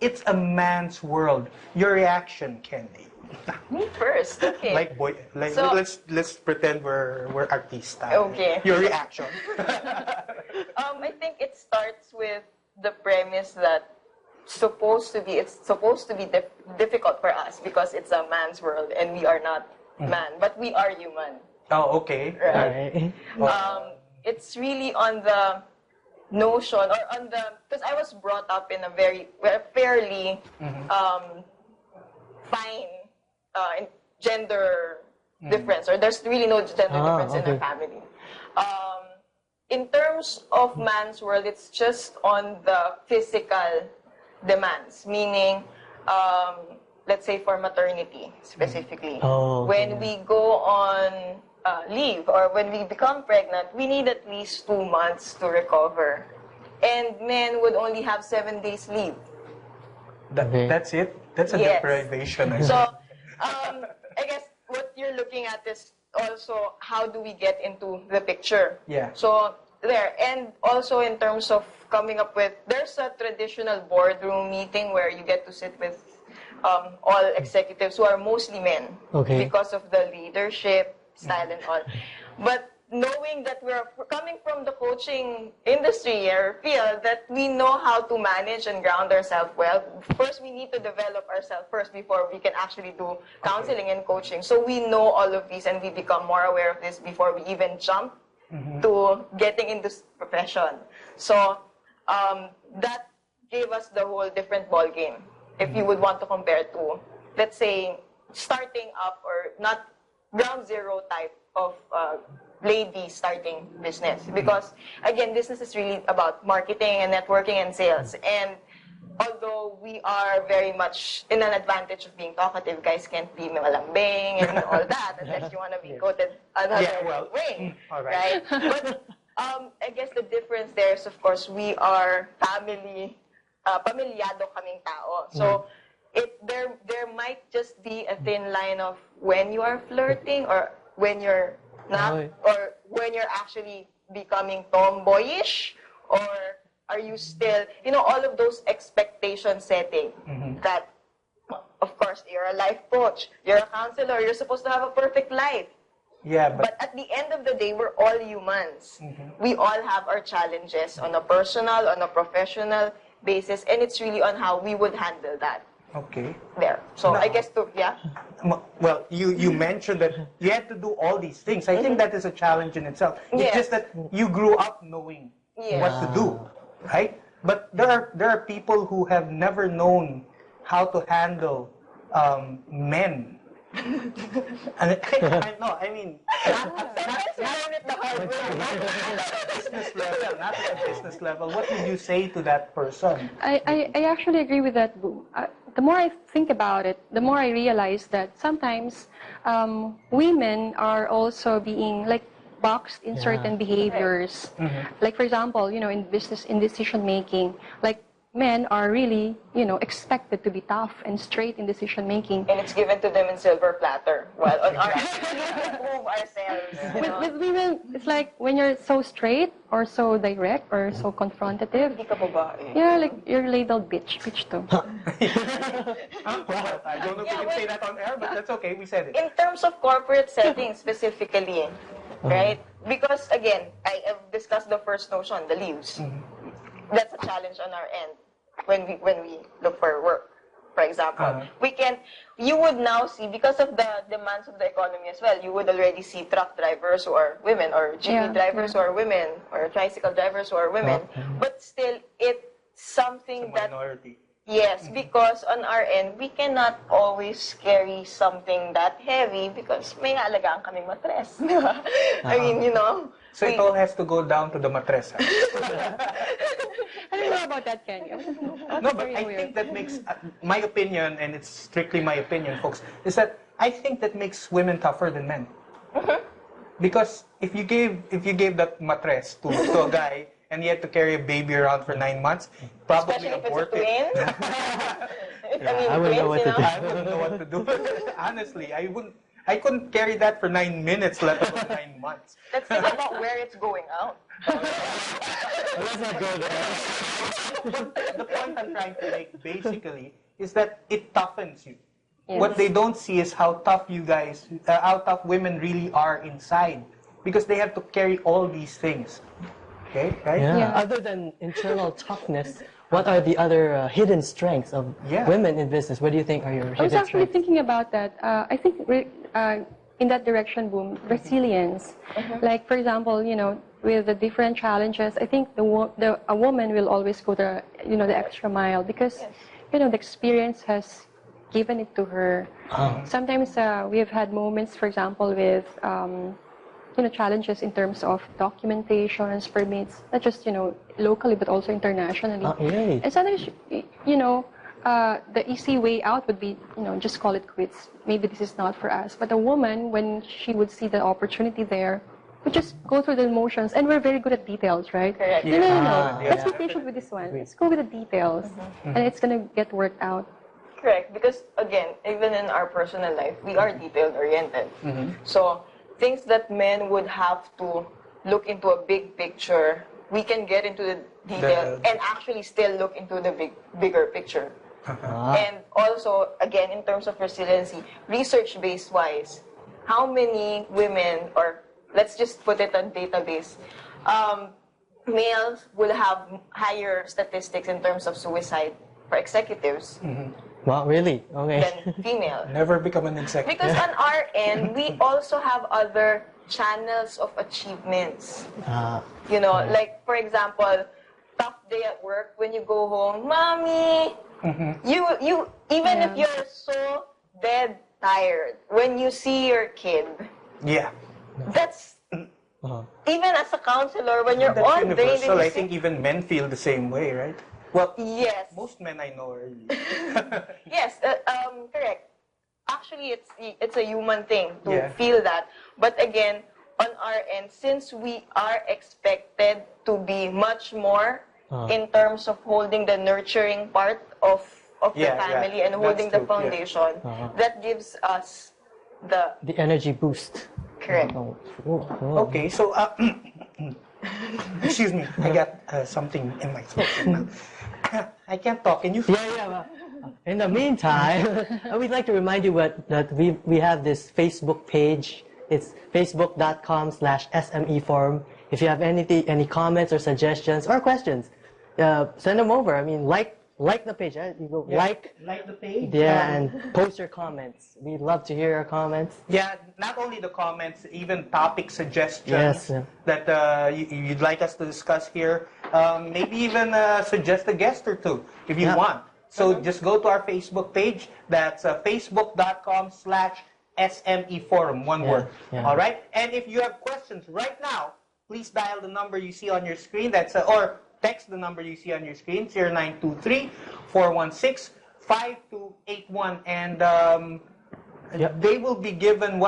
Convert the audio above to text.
it's a man's world. Your reaction, Candy. Me first, okay. Like boy, like So- let's pretend we're artista. Okay. Your reaction. I think it starts with the premise that it's supposed to be difficult for us because it's a man's world and we are not man, but we are human. Oh, okay. Right. It's really on the notion or on the because I was brought up in a fairly fine in gender difference, or there's really no gender difference in our family. In terms of man's world, it's just on the physical demands, meaning, let's say for maternity specifically, when we go on leave or when we become pregnant, we need at least 2 months to recover. And men would only have 7 days leave. That's it? That's a deprivation. So, I guess what you're looking at is also how do we get into the picture. Yeah. So, there. And also in terms of coming up with, there's a traditional boardroom meeting where you get to sit with all executives who are mostly men. Okay. Because of the leadership style and all. But knowing that we're coming from the coaching industry or field, that we know how to manage and ground ourselves well. First, we need to develop ourselves first before we can actually do counseling and coaching. So we know all of these and we become more aware of this before we even jump to getting into this profession. So that gave us the whole different ball game. If you would want to compare to, let's say, starting up or not ground zero type of lady starting business, because again, business is really about marketing and networking and sales. And although we are very much in an advantage of being talkative, guys can't be malambing and all that unless you want to be quoted another way, right? But I guess the difference there is, of course, we are pamilyado kaming tao. So there might just be a thin line of when you are flirting or when you're not, or when you're actually becoming tomboyish, or are you still, all of those expectation setting that, of course, you're a life coach, you're a counselor, you're supposed to have a perfect life. Yeah, but at the end of the day, we're all humans. We all have our challenges on a personal, on a professional basis, and it's really on how we would handle that. Okay. There. So I guess Well, you mentioned that you had to do all these things. I think that is a challenge in itself. It's just that you grew up knowing what to do, right? But there are people who have never known how to handle men. And I mean, not at a business level. What would you say to that person? I actually agree with that, Boo. The more I think about it, the more I realize that sometimes women are also being boxed in certain behaviors. Like, for example, in business, in decision making, men are really, expected to be tough and straight in decision making. And it's given to them in silver platter. While on our move ourselves. With women, it's like when you're so straight or so direct or so confrontative. Yeah, you're labeled bitch too. Well, I don't know if we can say that on air, but that's okay. We said it. In terms of corporate settings specifically, right? Because again, I have discussed the first notion, the leaves. That's a challenge on our end when we look for work, for example. You would now see, because of the demands of the economy as well, you would already see truck drivers who are women, or jeepney drivers who are women, or tricycle drivers who are women. But still, it's something it's a minority. Yes, because on our end, we cannot always carry something that heavy because may alagaan kaming matres. I mean, So it all has to go down to the matres. I don't know about that, Kenny. No, but I think that makes, my opinion, and it's strictly my opinion, folks, is that I think that makes women tougher than men. Because if you gave that matres to a guy, and he had to carry a baby around for 9 months, probably abort it. I wouldn't know what to do. I wouldn't know what to do. Honestly, I I couldn't carry that for 9 minutes, let alone 9 months. Let's think about where it's going out. Let's not go there. The point I'm trying to make, basically, is that it toughens you. Yes. What they don't see is how tough you guys, how tough women really are inside, because they have to carry all these things. Okay, right? Yeah. Yeah. Other than internal toughness, what are the other hidden strengths of women in business? What do you think are your hidden I was actually strengths? thinking about that. I think in that direction, Boom, resilience. Like, for example, with the different challenges, I think a woman will always go the extra mile because, the experience has given it to her. Sometimes we have had moments, for example, with challenges in terms of documentations, permits, not just locally but also internationally. Really? And sometimes the easy way out would be just call it quits. Maybe this is not for us. But a woman, when she would see the opportunity there, would just go through the motions, and we're very good at details, right? Correct. No. Let's be patient with this one. Let's go with the details, and it's gonna get worked out. Correct, because again, even in our personal life, we are detail-oriented. So things that men would have to look into a big picture, we can get into the detail and actually still look into the bigger picture. And also, again, in terms of resiliency, research-based wise, how many women, or let's just put it on database, males will have higher statistics in terms of suicide for executives Wow, really? Okay. than female. Never become an executive. Because on our end, we also have other channels of achievements. Like, for example, tough day at work, when you go home, Mommy, you even if you're so dead tired, when you see your kid, that's, even as a counselor, when you're That's on daily universal. I basis. think even men feel the same way, right? Well, Yes. most men I know are. Yes, correct. Actually, it's a human thing to Yeah. feel that. But again, on our end, since we are expected to be much more in terms of holding the nurturing part of the family and holding the That's true, foundation, that gives us the The energy boost. correct. Oh, cool. Okay, so excuse me, I got something in my throat. I can't talk. Can you? Yeah. In the meantime, we'd like to remind you that we have this Facebook page. It's facebook.com/SME Forum. If you have any comments or suggestions or questions, send them over. I mean, like the page. Right? You go like the page. and post your comments. We'd love to hear your comments. Yeah, not only the comments, even topic suggestions that you'd like us to discuss here. Maybe even suggest a guest or two if you want. So just go to our Facebook page. That's facebook.com/SME Forum, one word. All right? And if you have questions right now, please dial the number you see on your screen. That's or text the number you see on your screen, 0923-416-5281. And they will be given